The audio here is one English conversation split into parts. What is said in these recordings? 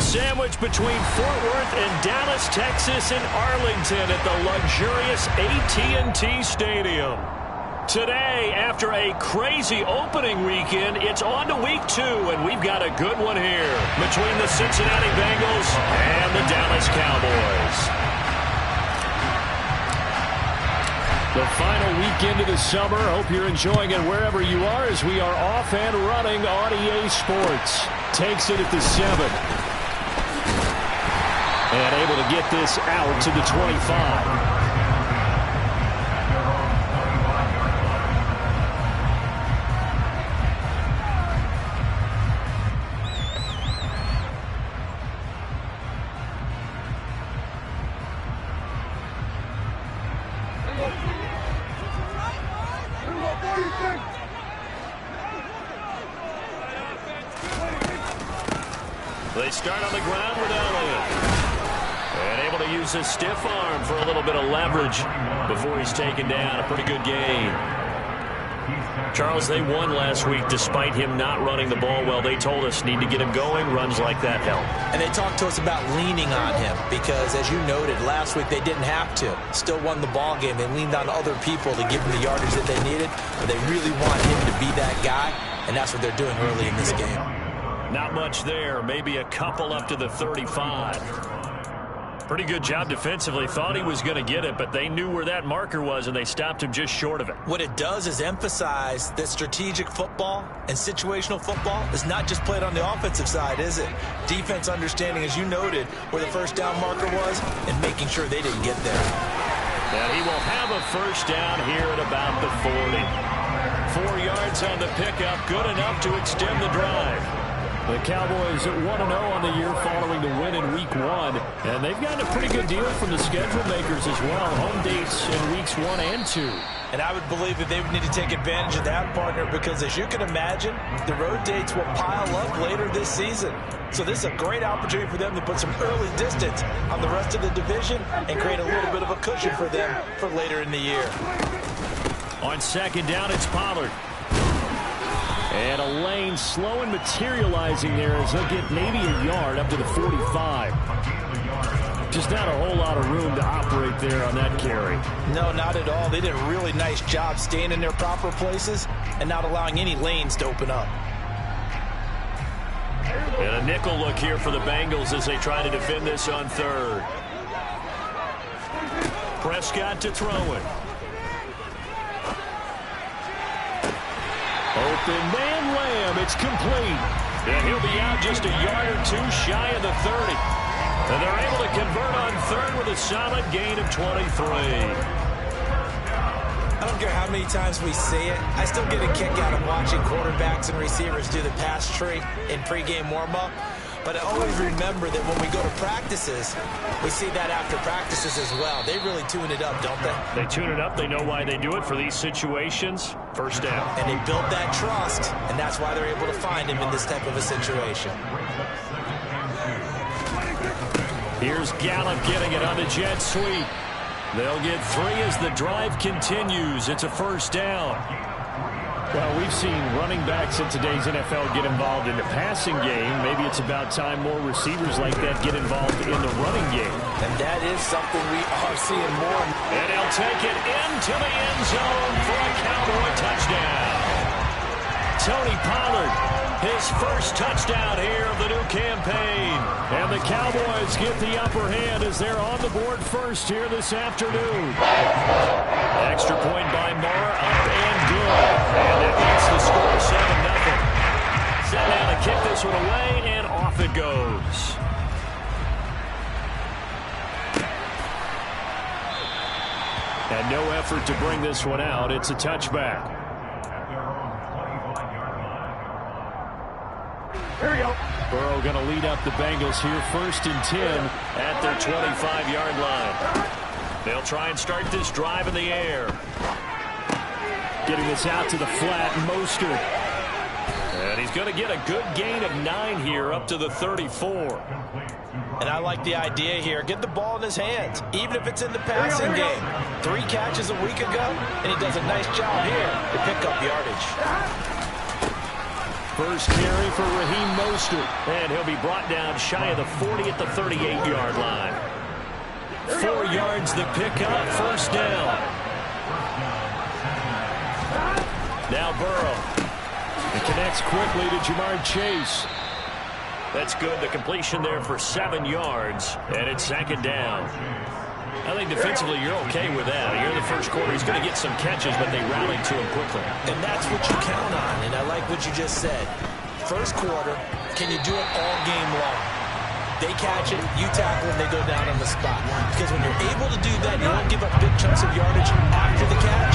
sandwiched between Fort Worth and Dallas, Texas, and Arlington at the luxurious AT&T Stadium. Today, after a crazy opening weekend, it's on to week 2, and we've got a good one here between the Cincinnati Bengals and the Dallas Cowboys. The final weekend of the summer. Hope you're enjoying it wherever you are as we are off and running on EA Sports. Takes it at the 7. And able to get this out to the 25. They start on the ground with Elliott. And able to use his stiff arm for a little bit of leverage before he's taken down. A pretty good game. Charles, they won last week despite him not running the ball well. They told us need to get him going. Runs like that help. And they talked to us about leaning on him because, as you noted, last week they didn't have to. Still won the ball game. They leaned on other people to give him the yardage that they needed. But they really want him to be that guy, and that's what they're doing early in this game. Not much there. Maybe a couple up to the 35. Pretty good job defensively. Thought he was going to get it, but they knew where that marker was, and they stopped him just short of it. What it does is emphasize that strategic football and situational football is not just played on the offensive side, is it? Defense understanding, as you noted, where the first down marker was and making sure they didn't get there. And he will have a first down here at about the 40. 4 yards on the pickup, good enough to extend the drive. The Cowboys 1-0 on the year following the win in Week 1. And they've gotten a pretty good deal from the schedule makers as well. Home dates in Weeks 1 and 2. And I would believe that they would need to take advantage of that, partner, because as you can imagine, the road dates will pile up later this season. So this is a great opportunity for them to put some early distance on the rest of the division and create a little bit of a cushion for them for later in the year. On second down, it's Pollard. And a lane slow and materializing there as he'll get maybe a yard up to the 45. Just not a whole lot of room to operate there on that carry. No, not at all. They did a really nice job staying in their proper places and not allowing any lanes to open up. And a nickel look here for the Bengals as they try to defend this on third. Prescott to throw it. Open man Lamb, it's complete. And he'll be out just a yard or two shy of the 30. And they're able to convert on third with a solid gain of 23. I don't care how many times we say it, I still get a kick out of watching quarterbacks and receivers do the pass tree in pregame warm-up. But I always remember that when we go to practices, we see that after practices as well. They really tune it up, don't they? They tune it up. They know why they do it for these situations. First down. And they build that trust, and that's why they're able to find him in this type of a situation. Here's Gallup getting it on the jet sweep. They'll get 3 as the drive continues. It's a first down. Well, we've seen running backs in today's NFL get involved in the passing game. Maybe it's about time more receivers like that get involved in the running game. And that is something we are seeing more. And he'll take it into the end zone for a Cowboy touchdown. Tony Pollard, his first touchdown here of the new campaign. And the Cowboys get the upper hand as they're on the board first here this afternoon. Extra point by Moore, up and good. And it makes the score 7-0. Set down to kick this one away, and off it goes. And no effort to bring this one out. It's a touchback. Here we go. Burrow going to lead up the Bengals here, 1st and 10 at their 25-yard line. They'll try and start this drive in the air. Getting this out to the flat, Mostert. And he's going to get a good gain of 9 here up to the 34. And I like the idea here. Get the ball in his hands, even if it's in the passing game. 3 catches a week ago, and he does a nice job here to pick up yardage. First carry for Raheem Mostert. And he'll be brought down shy of the 40 at the 38-yard line. 4 yards the pickup, first down. Now Burrow. It connects quickly to Jamar Chase. That's good. The completion there for 7 yards. And it's second down. I think defensively you're okay with that. Here in the first quarter, he's going to get some catches, but they rallied to him quickly. And that's what you count on, and I like what you just said. First quarter, can you do it all game long? They catch it, you tackle, and they go down on the spot. Because when you're able to do that, you don't give up big chunks of yardage after the catch.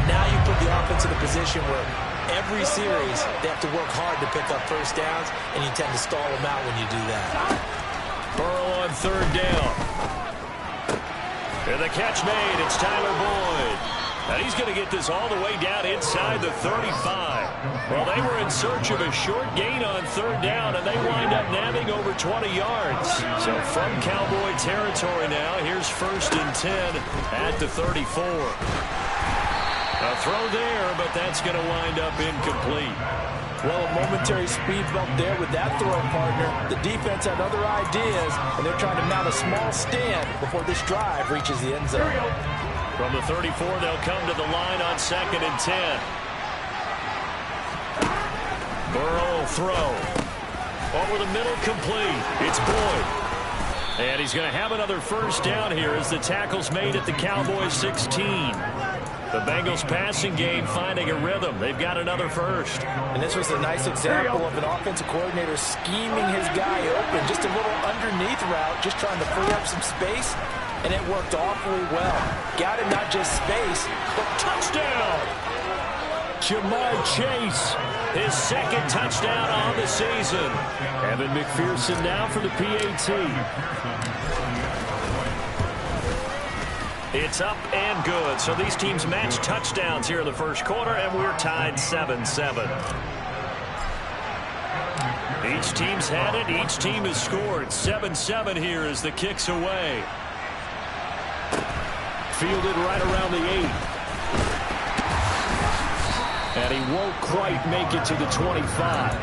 Now you put the offense in a position where every series they have to work hard to pick up first downs, and you tend to stall them out when you do that. Burrow on third down. And the catch made. It's Tyler Boyd. And he's going to get this all the way down inside the 35. Well, they were in search of a short gain on third down, and they wind up nabbing over 20 yards. So from Cowboy territory now, here's 1st and 10 at the 34. A throw there, but that's going to wind up incomplete. Well, a momentary speed bump there with that throw, partner. The defense had other ideas, and they're trying to mount a small stand before this drive reaches the end zone. From the 34, they'll come to the line on 2nd and 10. Burrow will throw. Over the middle, complete. It's Boyd. And he's going to have another first down here as the tackle's made at the Cowboys 16. The Bengals passing game finding a rhythm. They've got another first. And this was a nice example of an offensive coordinator scheming his guy open. Just a little underneath route, just trying to free up some space. And it worked awfully well. Got him not just space, but touchdown! Jamar Chase, his 2nd touchdown on the season. Evan McPherson now for the PAT. It's up and good. So these teams match touchdowns here in the first quarter, and we're tied 7-7. Each team's had it. Each team has scored. 7-7 here as the kick's away. Fielded right around the 8. And he won't quite make it to the 25.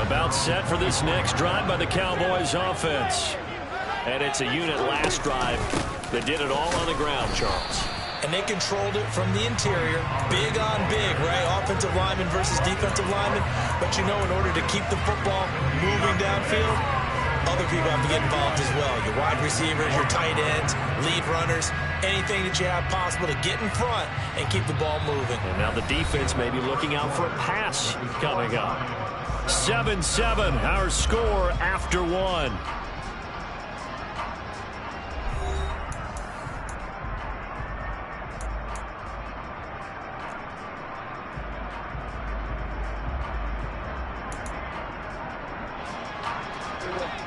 About set for this next drive by the Cowboys offense. And it's a unit last drive that did it all on the ground, Charles. And they controlled it from the interior. Big on big, right? Offensive lineman versus defensive lineman. But you know, in order to keep the football moving downfield, other people have to get involved as well. Your wide receivers, your tight ends, lead runners, anything that you have possible to get in front and keep the ball moving. And now the defense may be looking out for a pass coming up. 7-7, our score after 1.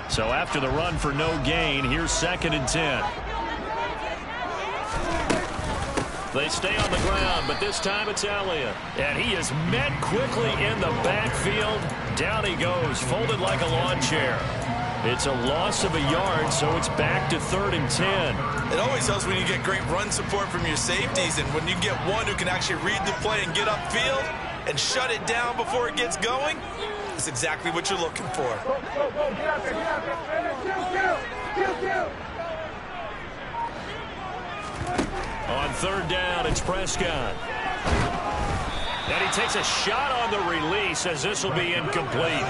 So after the run for no gain, here's 2nd and 10. They stay on the ground, but this time it's Elliott. And he is met quickly in the backfield. Down he goes, folded like a lawn chair. It's a loss of a yard, so it's back to 3rd and 10. It always helps when you get great run support from your safeties, and when you get one who can actually read the play and get upfield and shut it down before it gets going, it's exactly what you're looking for. On 3rd down, it's Prescott. And he takes a shot on the release as this will be incomplete.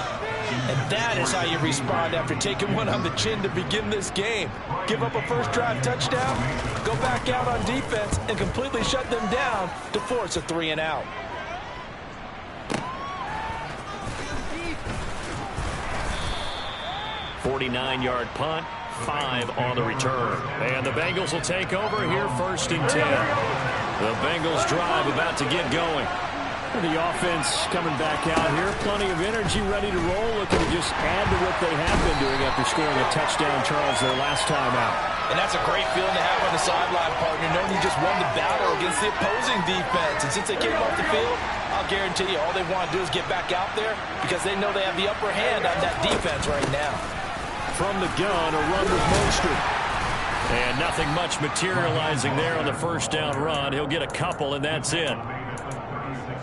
And that is how you respond after taking one on the chin to begin this game. Give up a first drive touchdown, go back out on defense, and completely shut them down to force a 3-and-out. 49-yard punt, 5 on the return. And the Bengals will take over here 1st and 10. The Bengals drive about to get going. The offense coming back out here. Plenty of energy, ready to roll, looking to just add to what they have been doing after scoring a touchdown, Charles, their last time out. And that's a great feeling to have on the sideline, partner, knowing you just won the battle against the opposing defense. And since they came off the field, I'll guarantee you all they want to do is get back out there because they know they have the upper hand on that defense right now. From the gun, a run with Mostert. And nothing much materializing there on the first down run. He'll get a couple, and that's it.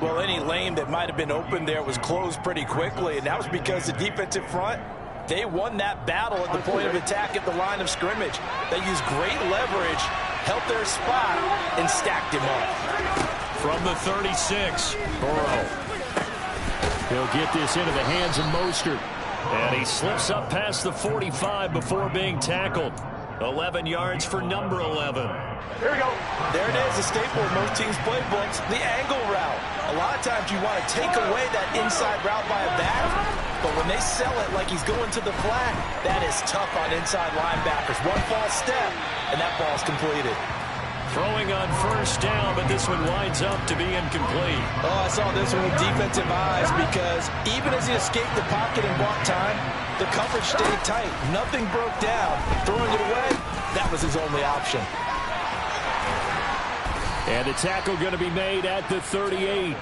Well, any lane that might have been open there was closed pretty quickly, and that was because the defensive front, they won that battle at the point of attack at the line of scrimmage. They used great leverage, held their spot, and stacked him up. From the 36, Burrow. He'll get this into the hands of Mostert. And he slips up past the 45 before being tackled. 11 yards for number 11. Here we go. There it is, a staple of most teams' playbooks, the angle route. A lot of times you want to take away that inside route by a back, but when they sell it like he's going to the flat, that is tough on inside linebackers. One false step, and that ball's completed. Throwing on first down, but this one winds up to be incomplete. Oh, I saw this one with defensive eyes because even as he escaped the pocket and bought time, the coverage stayed tight. Nothing broke down. Throwing it away, that was his only option. And the tackle going to be made at the 38.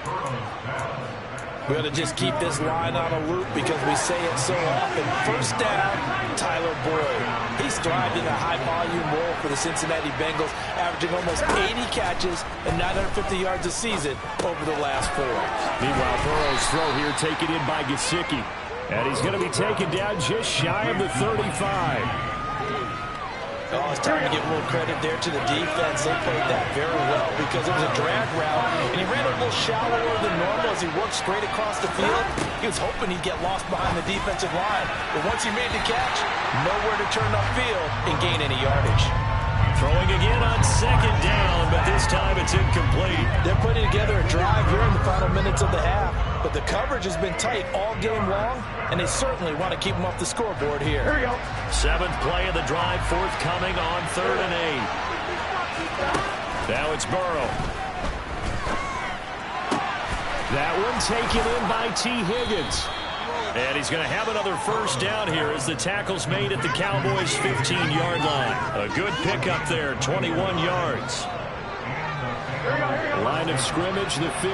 We ought to just keep this line on a loop because we say it so often. First down, Tyler Boyd. He's thrived in a high-volume role for the Cincinnati Bengals, averaging almost 80 catches and 950 yards a season over the last 4. Meanwhile, Burrow's throw here taken in by Gesicki. And he's going to be taken down just shy of the 35. Oh, it's time to give a little credit there to the defense. They played that very well because it was a drag route, and he ran a little shallower than normal as he worked straight across the field. He was hoping he'd get lost behind the defensive line, but once he made the catch, nowhere to turn upfield and gain any yardage. Throwing again on second down, but this time it's incomplete. They're putting together a drive here in the final minutes of the half, but the coverage has been tight all game long, and they certainly want to keep them off the scoreboard here. Here we go. 7th play of the drive forthcoming on 3rd and 8. Now it's Burrow. That one taken in by T. Higgins. And he's going to have another first down here as the tackle's made at the Cowboys' 15-yard line. A good pickup there, 21 yards. Line of scrimmage, the 15.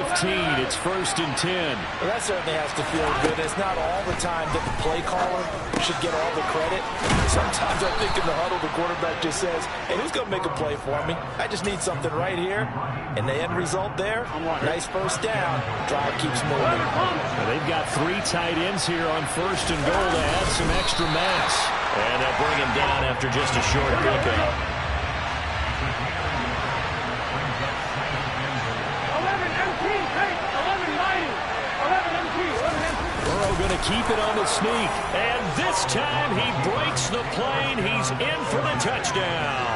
It's 1st and 10. Well, that certainly has to feel good. It's not all the time that the play caller should get all the credit. Sometimes I think in the huddle, the quarterback just says, hey, who's going to make a play for me? I just need something right here. And the end result there, nice first down. Drive keeps moving. Well, they've got 3 tight ends here on 1st and goal to add some extra mass. And they'll bring him down after just a short pickup. Going to keep it on the sneak, and this time he breaks the plane. He's in for the touchdown.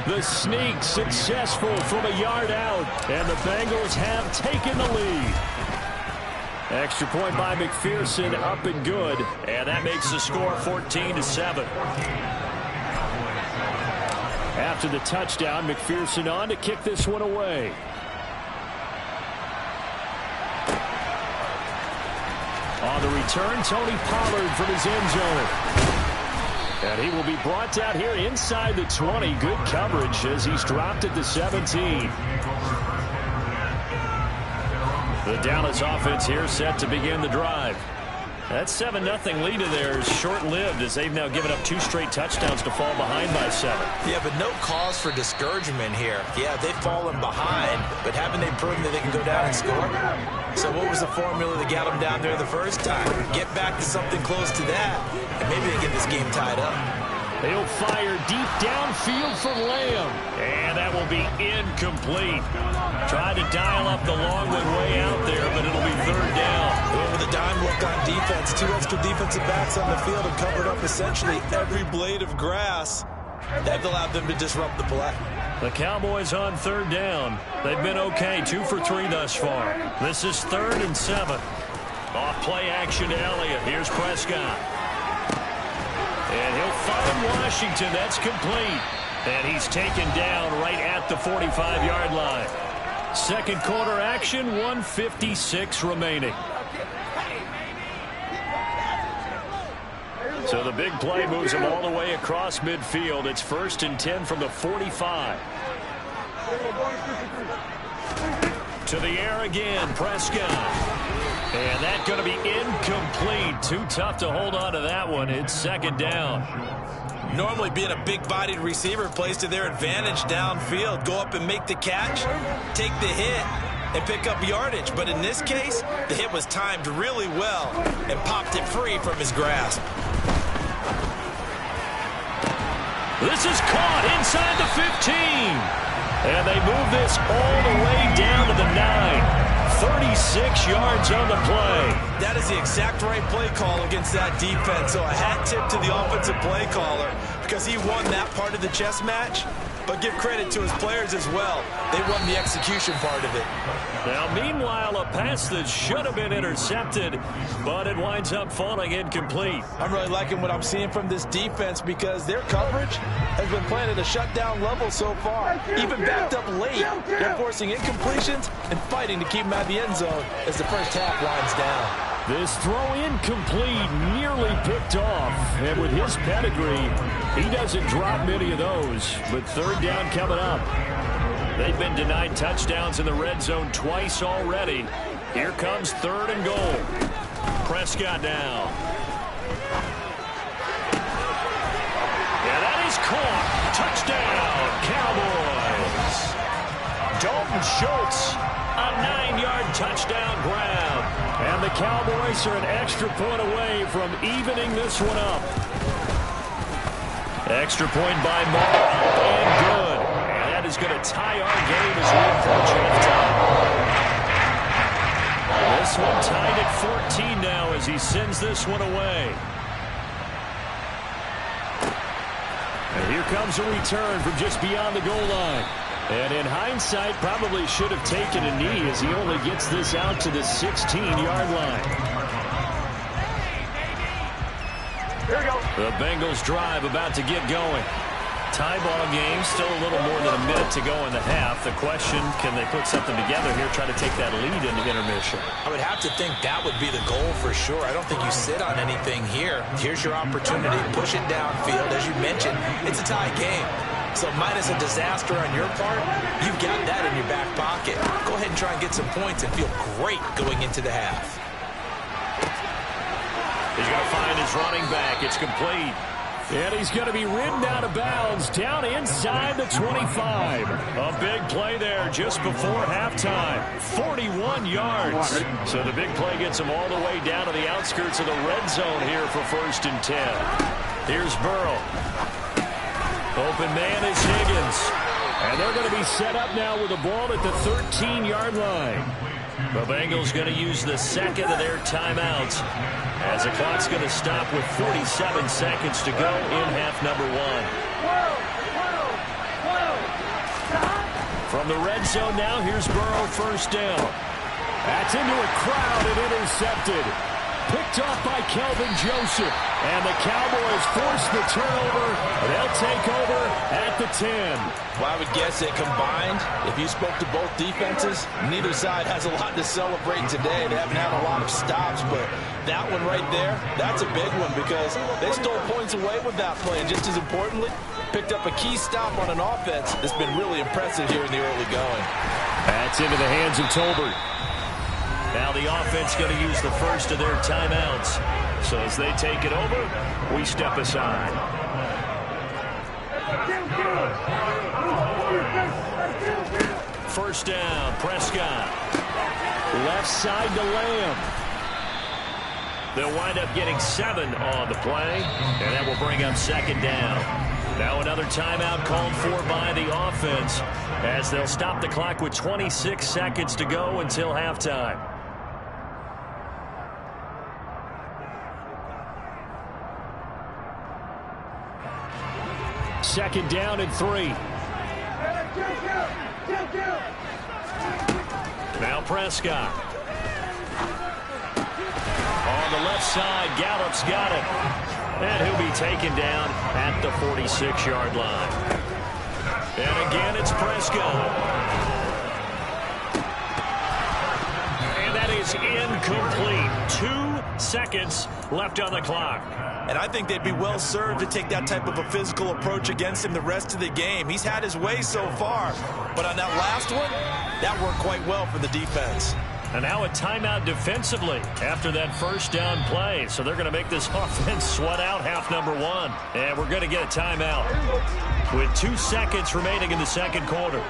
The sneak successful from a yard out, and the Bengals have taken the lead. Extra point by McPherson, up and good, and that makes the score 14-7. After the touchdown, McPherson on to kick this one away. On the return, Tony Pollard from his end zone. And he will be brought down here inside the 20. Good coverage as he's dropped at the 17. The Dallas offense here set to begin the drive. That 7-0 lead of theirs short-lived as they've now given up 2 straight touchdowns to fall behind by 7. Yeah, but no cause for discouragement here. Yeah, they've fallen behind, but haven't they proven that they can go down and score? So what was the formula that got them down there the first time? Get back to something close to that, and maybe they get this game tied up. He'll fire deep downfield for Lamb. And that will be incomplete. Tried to dial up the long one way out there, but it'll be 3rd down. With a dime look on defense, 2 extra defensive backs on the field and covered up essentially every blade of grass. That allowed them to disrupt the play. The Cowboys on 3rd down. They've been okay, 2 for 3 thus far. This is 3rd and 7. Off play action to Elliott. Here's Prescott. And he'll find Washington. That's complete. And he's taken down right at the 45-yard line. Second quarter action, 1:56 remaining. So the big play moves him all the way across midfield. It's 1st and 10 from the 45. To the air again, Prescott. And that's going to be incomplete. Too tough to hold on to that one. It's 2nd down. Normally being a big-bodied receiver plays to their advantage downfield. Go up and make the catch, take the hit, and pick up yardage. But in this case, the hit was timed really well and popped it free from his grasp. This is caught inside the 15. And they move this all the way down to the 9. 36 yards on the play. That is the exact right play call against that defense. So a hat tip to the offensive play caller because he won that part of the chess match. But give credit to his players as well. They won the execution part of it. Now, meanwhile, a pass that should have been intercepted, but it winds up falling incomplete. I'm really liking what I'm seeing from this defense because their coverage has been playing at a shutdown level so far. Even backed up late, they're forcing incompletions and fighting to keep them out of the end zone as the first half winds down. This throw incomplete, nearly picked off. And with his pedigree, he doesn't drop many of those. But third down coming up. They've been denied touchdowns in the red zone twice already. Here comes third and goal. Prescott now. Yeah, that is caught. Touchdown, Cowboys. Dalton Schultz, a 9-yard touchdown grab. And the Cowboys are an extra point away from evening this one up. Extra point by Moore, and good. And that is going to tie our game as we approach halftime. This one tied at 14 now as he sends this one away. And here comes a return from just beyond the goal line. And in hindsight, probably should have taken a knee as he only gets this out to the 16-yard line. Here we go. The Bengals drive about to get going. Tie ball game, still a little more than a minute to go in the half. The question, can they put something together here, try to take that lead into intermission? I would have to think that would be the goal for sure. I don't think you sit on anything here. Here's your opportunity. Push it downfield. As you mentioned, it's a tie game. So minus a disaster on your part, you've got that in your back pocket. Go ahead and try and get some points and feel great going into the half. He's going to find his running back. It's complete. And he's going to be ridden out of bounds down inside the 25. A big play there just before halftime. 41 yards. So the big play gets him all the way down to the outskirts of the red zone here for 1st and 10. Here's Burrow. Open man is Higgins. And they're going to be set up now with the ball at the 13-yard line. The Bengals going to use the second of their timeouts as the clock's going to stop with 47 seconds to go in half number 1. From the red zone now, here's Burrow, first down. That's into a crowd and intercepted. Picked off by Kelvin Joseph. And the Cowboys force the turnover. They'll take over at the 10. Well, I would guess that combined, if you spoke to both defenses, neither side has a lot to celebrate today. They haven't had a lot of stops, but that one right there, that's a big one because they stole points away with that play. And just as importantly, picked up a key stop on an offense that's been really impressive here in the early going. That's into the hands of Tolbert. Now the offense going to use the first of their timeouts. So as they take it over, we step aside. First down, Prescott. Left side to Lamb. They'll wind up getting 7 on the play, and that will bring up second down. Now another timeout called for by the offense as they'll stop the clock with 26 seconds to go until halftime. Second down and 3. Now Prescott. On the left side, Gallup's got it. And he'll be taken down at the 46-yard line. And again, it's Prescott. And that is incomplete. 2 seconds left on the clock. And I think they'd be well served to take that type of a physical approach against him the rest of the game. He's had his way so far. But on that last one, that worked quite well for the defense. And now a timeout defensively after that first down play. So they're going to make this offense sweat out half number 1. And we're going to get a timeout with 2 seconds remaining in the second quarter.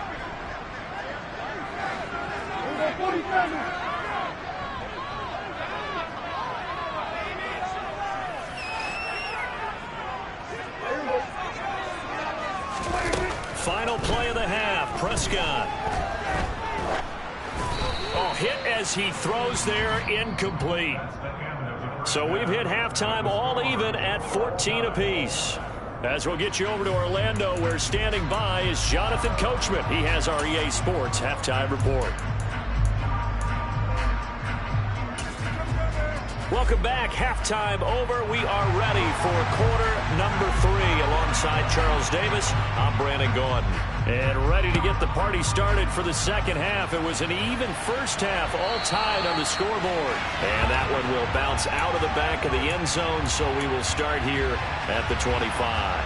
Final play of the half. Prescott. Oh, hit as he throws there, incomplete. So we've hit halftime all even at 14 apiece. As we'll get you over to Orlando, where standing by is Jonathan Coachman. He has our EA Sports halftime report. Welcome back. Halftime over. We are ready for quarter number 3. Alongside Charles Davis, I'm Brandon Gordon. And ready to get the party started for the second half. It was an even first half, all tied on the scoreboard. And that one will bounce out of the back of the end zone, so we will start here at the 25.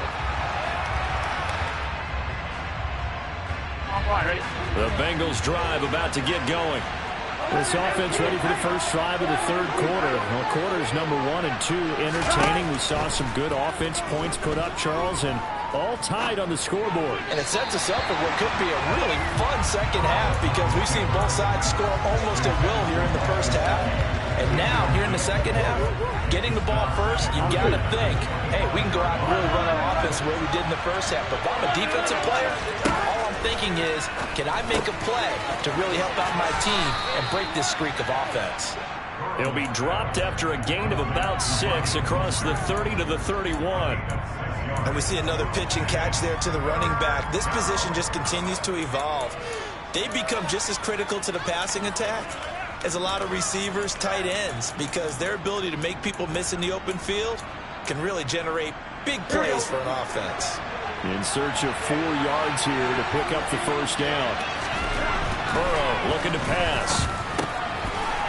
The Bengals drive about to get going. This offense ready for the first drive of the third quarter. Well, quarters number 1 and 2 entertaining. We saw some good offense points put up, Charles, and all tied on the scoreboard. And it sets us up for what could be a really fun second half because we've seen both sides score almost at will here in the first half. And now, here in the second half, getting the ball first, you've got to think, hey, we can go out and really run our offense the way we did in the first half. But if I'm a defensive player, all I'm thinking is, can I make a play to really help out my team and break this streak of offense? He'll be dropped after a gain of about 6 across the 30 to the 31. And we see another pitch and catch there to the running back. This position just continues to evolve. They become just as critical to the passing attack as a lot of receivers, tight ends, because their ability to make people miss in the open field can really generate big plays for an offense. In search of 4 yards here to pick up the first down. Burrow looking to pass.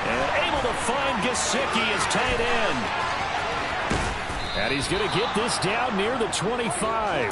And able to find Gesicki as tight end. And he's going to get this down near the 25.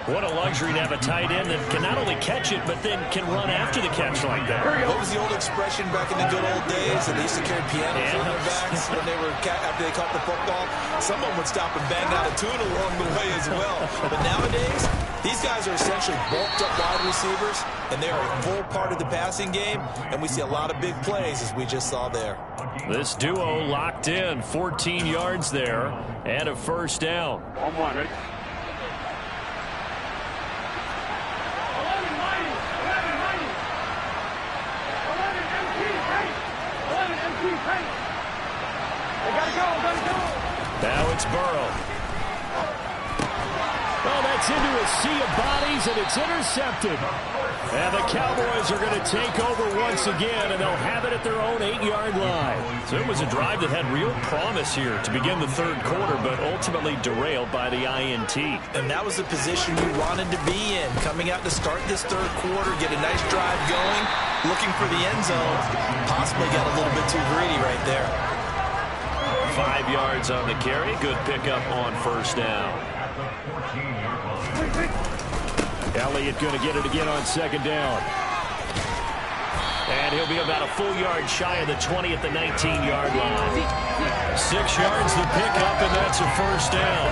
What a luxury to have a tight end that can not only catch it, but then can run after the catch like that. What was the old expression back in the good old days? And they used to carry pianos on their backs when they were after they caught the football. Someone would stop and bang out a tune along the way as well. But nowadays, these guys are essentially bulked up wide receivers, and they are a full part of the passing game. And we see a lot of big plays, as we just saw there. This duo locked in, 14 yards there, and a first down. On, ready? Now it's Burrow. Well, that's into a sea of bodies, and it's intercepted. And the Cowboys are going to take over once again, and they'll have it at their own 8-yard line. So it was a drive that had real promise here to begin the third quarter, but ultimately derailed by the INT. And that was the position you wanted to be in. Coming out to start this third quarter, get a nice drive going, looking for the end zone. Possibly got a little bit too greedy right there. 5 yards on the carry. Good pickup on first down. Elliott going to get it again on second down. And he'll be about a full yard shy of the 20 at the 19-yard line. 6 yards the pickup, and that's a first down.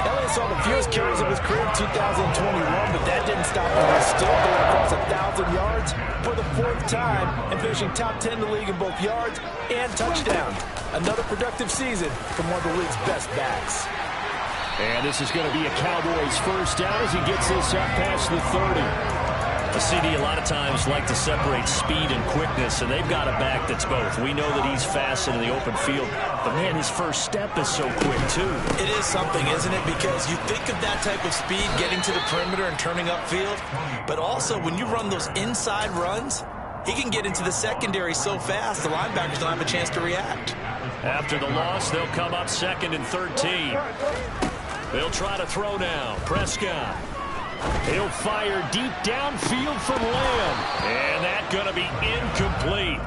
Elliott saw the fewest carries of his career in 2021, but that didn't stop him. He's still going across 1,000 yards for the 4th time and finishing top 10 in the league in both yards and touchdown. Another productive season from one of the league's best backs. And this is going to be a Cowboys first down as he gets this up past the 30. The CD a lot of times like to separate speed and quickness, and they've got a back that's both. We know that he's fast in the open field, but man, his first step is so quick too. It is something, isn't it? Because you think of that type of speed getting to the perimeter and turning upfield, but also when you run those inside runs, he can get into the secondary so fast the linebackers don't have a chance to react. After the loss, they'll come up 2nd and 13. They'll try to throw now. Prescott. He'll fire deep downfield from Lamb. And that's going to be incomplete.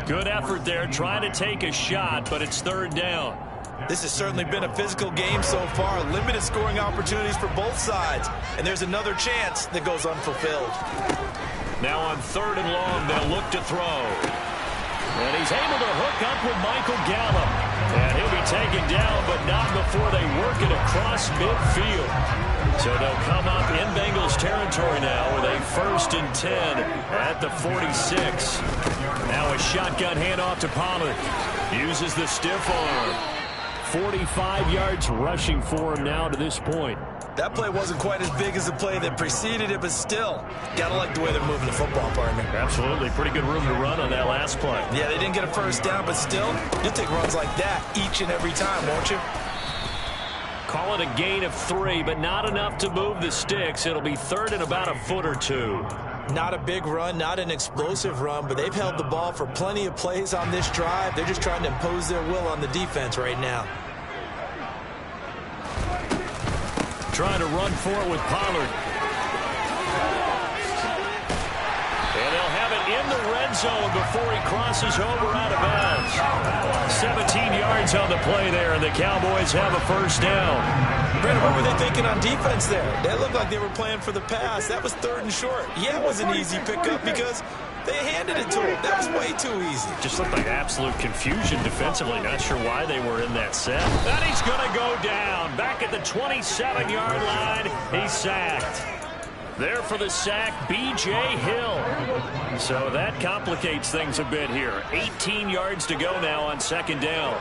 Good effort there, trying to take a shot, but it's 3rd down. This has certainly been a physical game so far. Limited scoring opportunities for both sides. And there's another chance that goes unfulfilled. Now on 3rd and long, they'll look to throw. And he's able to hook up with Michael Gallup. And he'll be taken down, but not before they work it across midfield. So they'll come up in Bengals territory now with a 1st and 10 at the 46. Now a shotgun handoff to Pollard. Uses the stiff arm. 45 yards rushing for him now to this point. That play wasn't quite as big as the play that preceded it, but still, gotta like the way they're moving the football, partner. Absolutely. Pretty good room to run on that last play. Yeah, they didn't get a first down, but still, you'll take runs like that each and every time, won't you? Call it a gain of 3, but not enough to move the sticks. It'll be 3rd and about a foot or 2. Not a big run, not an explosive run, but they've held the ball for plenty of plays on this drive. They're just trying to impose their will on the defense right now. Trying to run for it with Pollard. And they'll have it in the red zone before he crosses over out of bounds. 17 yards on the play there, and the Cowboys have a first down. Brandon, what were they thinking on defense there? They looked like they were playing for the pass. That was 3rd and short. Yeah, it was an easy pickup because they handed it to him. That was way too easy. Just looked like absolute confusion defensively. Not sure why they were in that set. And he's going to go down. Back at the 27-yard line, he's sacked. There for the sack, B.J. Hill. So that complicates things a bit here. 18 yards to go now on 2nd down.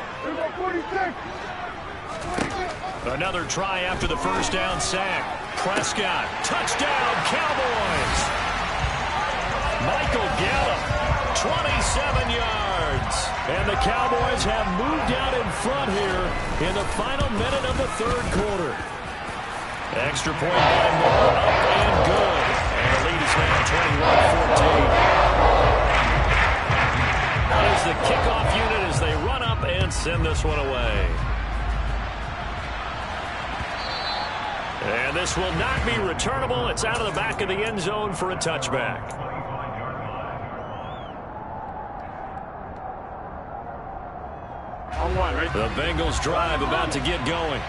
Another try after the first down sack. Prescott, touchdown, Cowboys. Michael Gallup, 27 yards. And the Cowboys have moved out in front here in the final minute of the 3rd quarter. Extra point by Moore, up and good. And the lead is now 21-14. That is the kickoff unit as they run up and send this one away. And this will not be returnable. It's out of the back of the end zone for a touchback. The Bengals drive about to get going.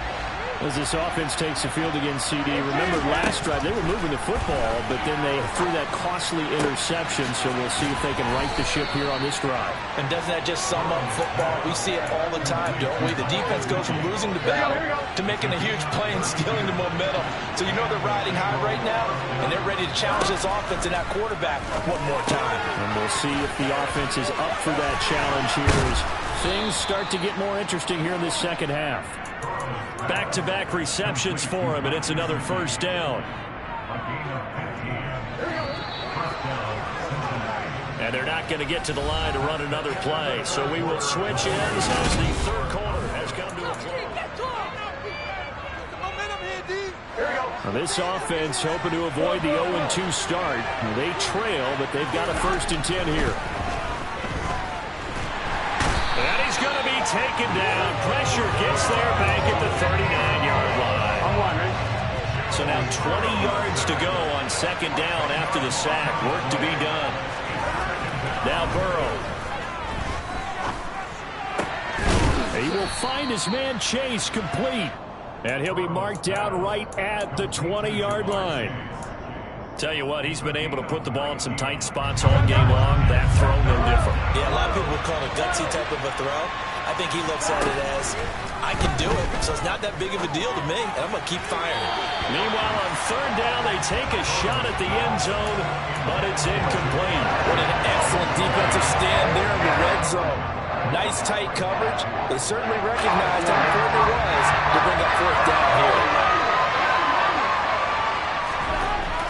As this offense takes the field against CD, remember last drive they were moving the football, but then they threw that costly interception, so we'll see if they can right the ship here on this drive. And doesn't that just sum up football? We see it all the time, don't we? The defense goes from losing the battle to making a huge play and stealing the momentum. So you know they're riding high right now, and they're ready to challenge this offense and that quarterback one more time. And we'll see if the offense is up for that challenge here as things start to get more interesting here in this second half. Back-to-back receptions for him, and it's another first down. And they're not going to get to the line to run another play, so we will switch ends as the 3rd quarter has come to a close. Now this offense hoping to avoid the 0-2 start. They trail, but they've got a 1st and 10 here. And he's going to be taken down. Pressure gets there back at the 39-yard line. So now 20 yards to go on 2nd down after the sack. Work to be done. Now Burrow. He will find his man Chase complete. And he'll be marked out right at the 20-yard line. Tell you what, he's been able to put the ball in some tight spots all game long. That throw, no different. Yeah, a lot of people would call it a gutsy type of a throw. I think he looks at it as, I can do it, so it's not that big of a deal to me, and I'm going to keep firing. Meanwhile, on 3rd down, they take a shot at the end zone, but it's incomplete. What an excellent defensive stand there in the red zone. Nice tight coverage. They certainly recognized how important it was to bring up 4th down here.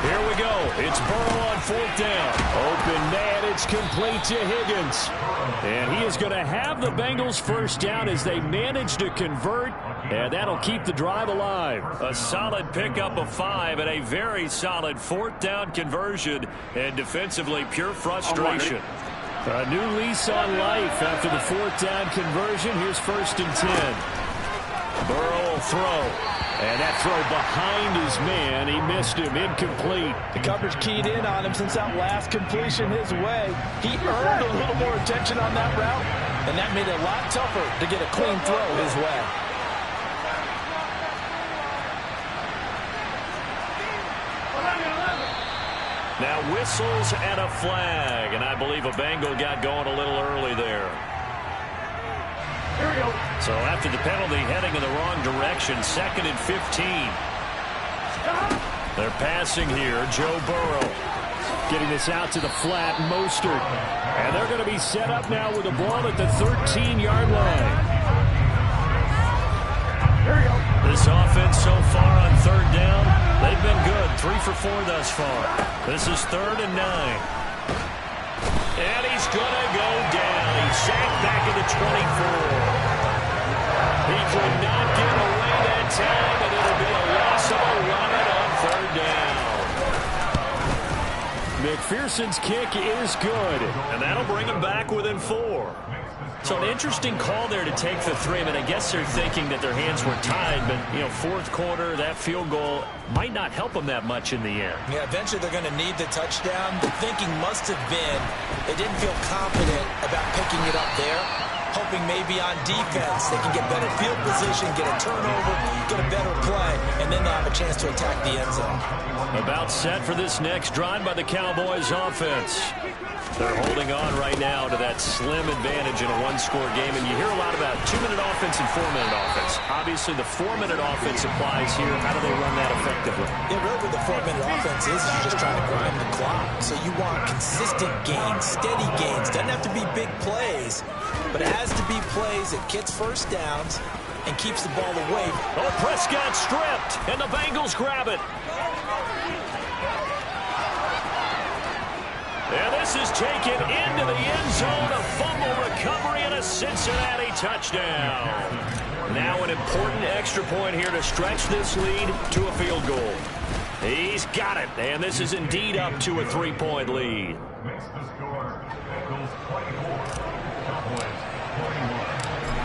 Here we go. It's Burrow on 4th down. Open man, it's complete to Higgins. And he is going to have the Bengals 1st down as they manage to convert, and that'll keep the drive alive. A solid pickup of 5 and a very solid 4th down conversion, and defensively pure frustration. A new lease on life after the 4th down conversion. Here's 1st and 10. Burrow will throw. And that throw behind his man, he missed him, incomplete. The coverage keyed in on him since that last completion his way. He earned a little more attention on that route, and that made it a lot tougher to get a clean throw his way. Now whistles and a flag, and I believe a Bengal got going a little early there. So after the penalty, heading in the wrong direction, 2nd and 15. They're passing here. Joe Burrow getting this out to the flat. Mostert. And they're going to be set up now with the ball at the 13-yard line. This offense so far on third down, they've been good. 3 for 4 thus far. This is 3rd and 9. And he's going to go down. He's sacked back at the 24. He could not get away that time, and it'll be a loss of 11 on 3rd down. McPherson's kick is good, and that'll bring him back within 4. So an interesting call there to take the 3. I mean, I guess they're thinking that their hands were tied, but, you know, 4th quarter, that field goal might not help them that much in the end. Yeah, eventually they're going to need the touchdown. The thinking must have been they didn't feel confident about picking it up there, hoping maybe on defense they can get better field position, get a turnover, get a better play, and then they'll have a chance to attack the end zone. About set for this next drive by the Cowboys offense. They're holding on right now to that slim advantage in a one-score game, and you hear a lot about 2-minute offense and 4-minute offense. Obviously, the 4-minute offense applies here. How do they run that effectively? Yeah, really what the 4-minute offense is you're just trying to grind the clock. So you want consistent gains, steady gains. Doesn't have to be big plays, but it has to be plays that gets first downs and keeps the ball away. Oh, Prescott stripped, and the Bengals grab it. And this is taken into the end zone. A fumble recovery and a Cincinnati touchdown. Now an important extra point here to stretch this lead to a field goal. He's got it, and this is indeed up to a 3-point lead.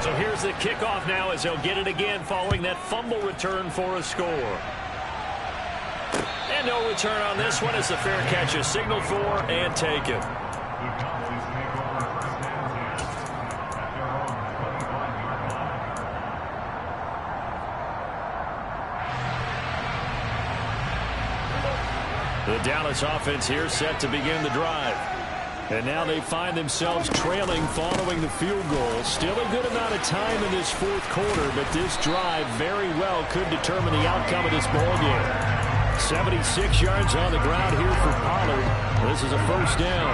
So here's the kickoff now as they'll get it again following that fumble return for a score. And no return on this one as the fair catch is signaled for and taken. The Dallas offense here set to begin the drive. And now they find themselves trailing following the field goal. Still a good amount of time in this 4th quarter, but this drive very well could determine the outcome of this ballgame. 76 yards on the ground here for Pollard. This is a first down.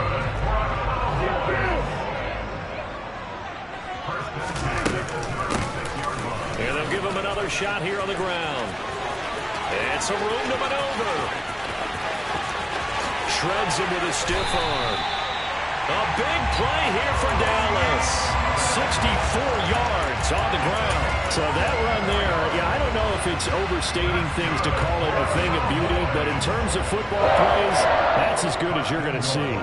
And they'll give him another shot here on the ground. And some room to maneuver. Shreds him with a stiff arm. A big play here for Dallas. 64 yards on the ground. So that run there, yeah, I don't know if it's overstating things to call it a thing of beauty, but in terms of football plays, that's as good as you're going to see.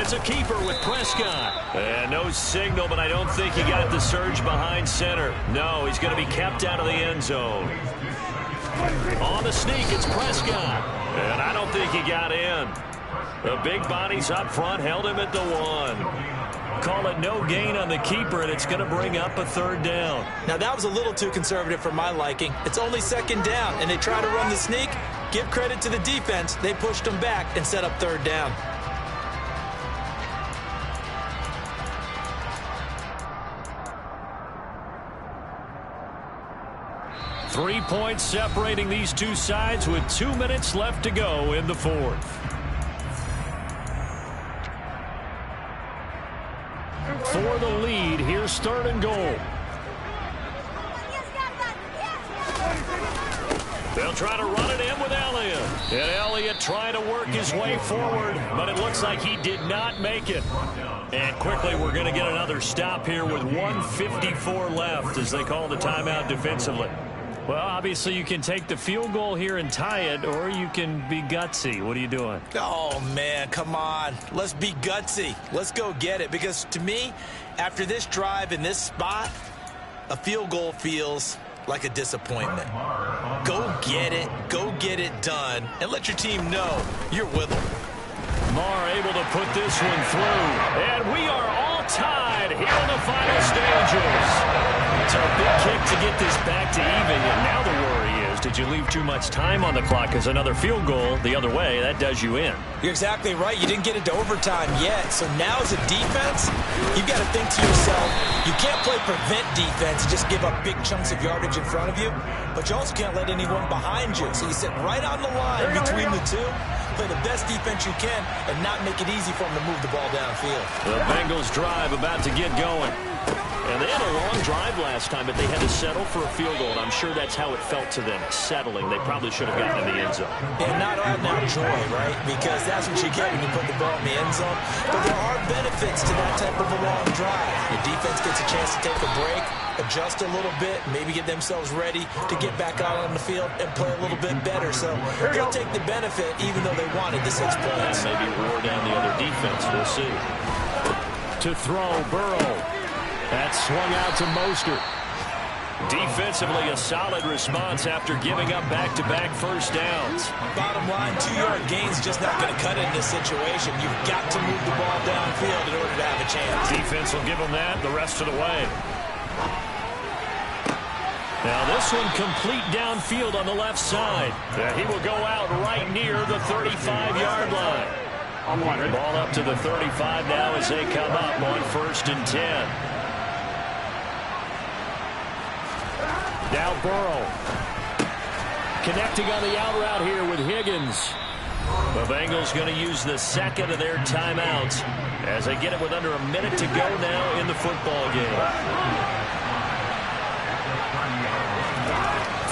It's a keeper with Prescott. And no signal, but I don't think he got the surge behind center. No, he's going to be kept out of the end zone. On the sneak, it's Prescott. And I don't think he got in. The big bodies up front held him at the 1. Call it no gain on the keeper, and it's going to bring up a 3rd down. Now, that was a little too conservative for my liking. It's only 2nd down, and they try to run the sneak. Give credit to the defense. They pushed them back and set up 3rd down. Three points separating these two sides with 2 minutes left to go in the 4th. For the lead, here's 3rd and goal. They'll try to run it in with Elliott. And Elliott trying to work his way forward, but it looks like he did not make it. And quickly, we're going to get another stop here with 1:54 left as they call the timeout defensively. Well, obviously, you can take the field goal here and tie it, or you can be gutsy. What are you doing? Oh, man, come on. Let's be gutsy. Let's go get it. Because to me, after this drive in this spot, a field goal feels like a disappointment. Go get it done, and let your team know you're with them. Marr able to put this one through. And we are all tied here in the final stages. It's a big kick to get this back to even, and now the worry is, Did you leave too much time on the clock? Because another field goal the other way, that does you in. You're exactly right. You didn't get it to overtime yet. So now as a defense, you've got to think to yourself, you can't play prevent defense and just give up big chunks of yardage in front of you, but you also can't let anyone behind you. So you sit right on the line between the two, play the best defense you can, and not make it easy for them to move the ball downfield. The Bengals drive about to get going. And they had a long drive last time, but they had to settle for a field goal, and I'm sure that's how it felt to them, settling. They probably should have gotten in the end zone. And not out now joy, right? Because that's what you get when you put the ball in the end zone. But there are benefits to that type of a long drive. Your defense gets a chance to take a break, adjust a little bit, maybe get themselves ready to get back out on the field and play a little bit better. So they'll take the benefit even though they wanted the 6 points. And maybe wore down the other defense. We'll see. To throw, Burrow. That swung out to Mostert. Defensively, a solid response after giving up back-to-back first downs. Bottom line, 2-yard gains just not going to cut it in this situation. You've got to move the ball downfield in order to have a chance. Defense will give them that the rest of the way. Now this one complete downfield on the left side. He will go out right near the 35-yard line. Ball up to the 35 now as they come up on 1st and 10. Now Burrow. Connecting on the out route here with Higgins. The Bengals going to use the second of their timeouts as they get it with under a minute to go now in the football game.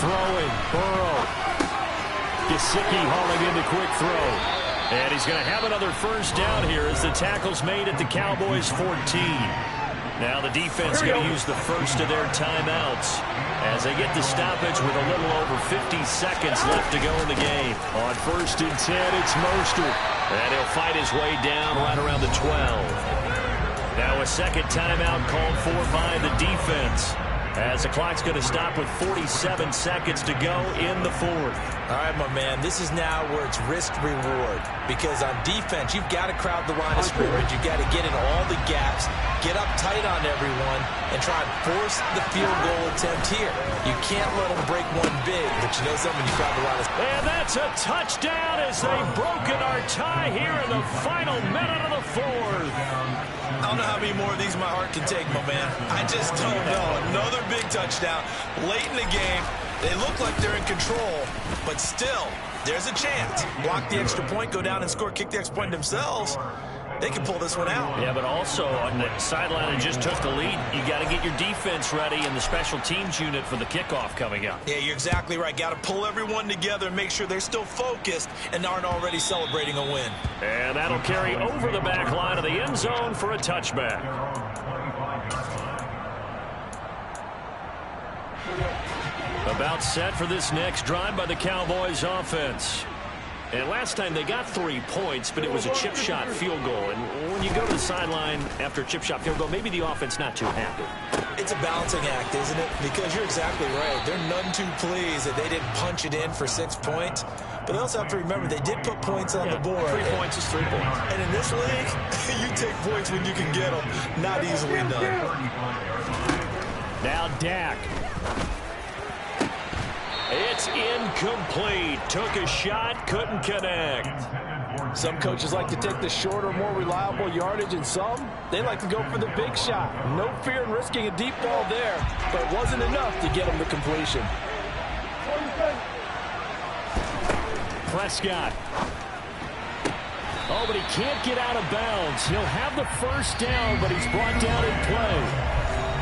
Throwing, Burrow. Gesicki hauling in the quick throw. And he's going to have another first down here as the tackle's made at the Cowboys 14. Now the defense going to use the first of their timeouts as they get the stoppage with a little over 50 seconds left to go in the game. On 1st and 10, it's Mostert. And he'll fight his way down right around the 12. Now a second timeout called for by the defense as the clock's going to stop with 47 seconds to go in the 4th. All right, my man, this is now where it's risk-reward. Because on defense, you've got to crowd the line of scrimmage. You've got to get in all the gaps, get up tight on everyone, and try and force the field goal attempt here. You can't let them break one big, but you know something, you crowd the line of scrimmage. And that's a touchdown as they've broken our tie here in the final minute of the 4th. I don't know how many more of these my heart can take, my man. I just don't know. Another big touchdown late in the game. They look like they're in control, but still, there's a chance. Block the extra point, go down and score, kick the extra point themselves. They can pull this one out. Yeah, but also on the sideline and just took the lead, you got to get your defense ready and the special teams unit for the kickoff coming up. Yeah, you're exactly right. Got to pull everyone together and make sure they're still focused and aren't already celebrating a win. And that'll carry over the back line of the end zone for a touchback. About set for this next drive by the Cowboys offense. And last time they got 3 points, but it was a chip shot field goal. And when you go to the sideline after a chip shot field goal, maybe the offense not too happy. It's a balancing act, isn't it? Because you're exactly right. They're none too pleased that they didn't punch it in for 6 points. But they also have to remember they did put points on the board. 3 points is 3 points. And in this league, you take points when you can get them. Not easily done. Now Dak. It's incomplete. Took a shot, couldn't connect. Some coaches like to take the shorter, more reliable yardage, and some, they like to go for the big shot. No fear in risking a deep ball there, but it wasn't enough to get them to completion. Prescott. Oh, but he can't get out of bounds. He'll have the first down, but he's brought down in play.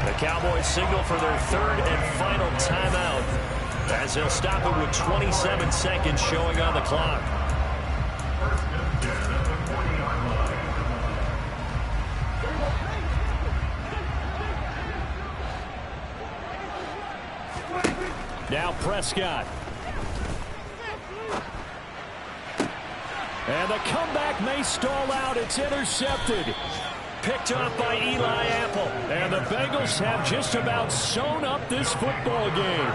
The Cowboys signal for their 3rd and final timeout as they'll stop it with 27 seconds showing on the clock. Now Prescott. And the comeback may stall out. It's intercepted. Picked up by Eli Apple. And the Bengals have just about sewn up this football game.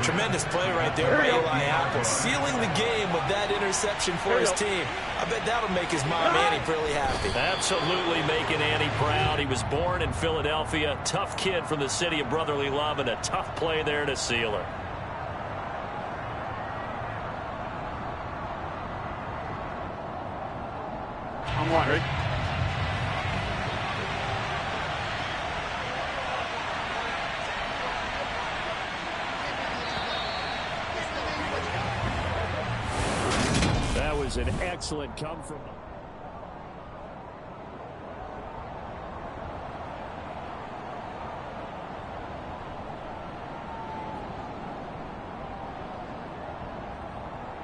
Tremendous play right there by Eli Apple, sealing the game with that interception for his team. I bet that'll make his mom, Annie, really happy. Absolutely making Annie proud. He was born in Philadelphia. Tough kid from the city of brotherly love, and a tough play there to seal her. On one, ready? That was an excellent come from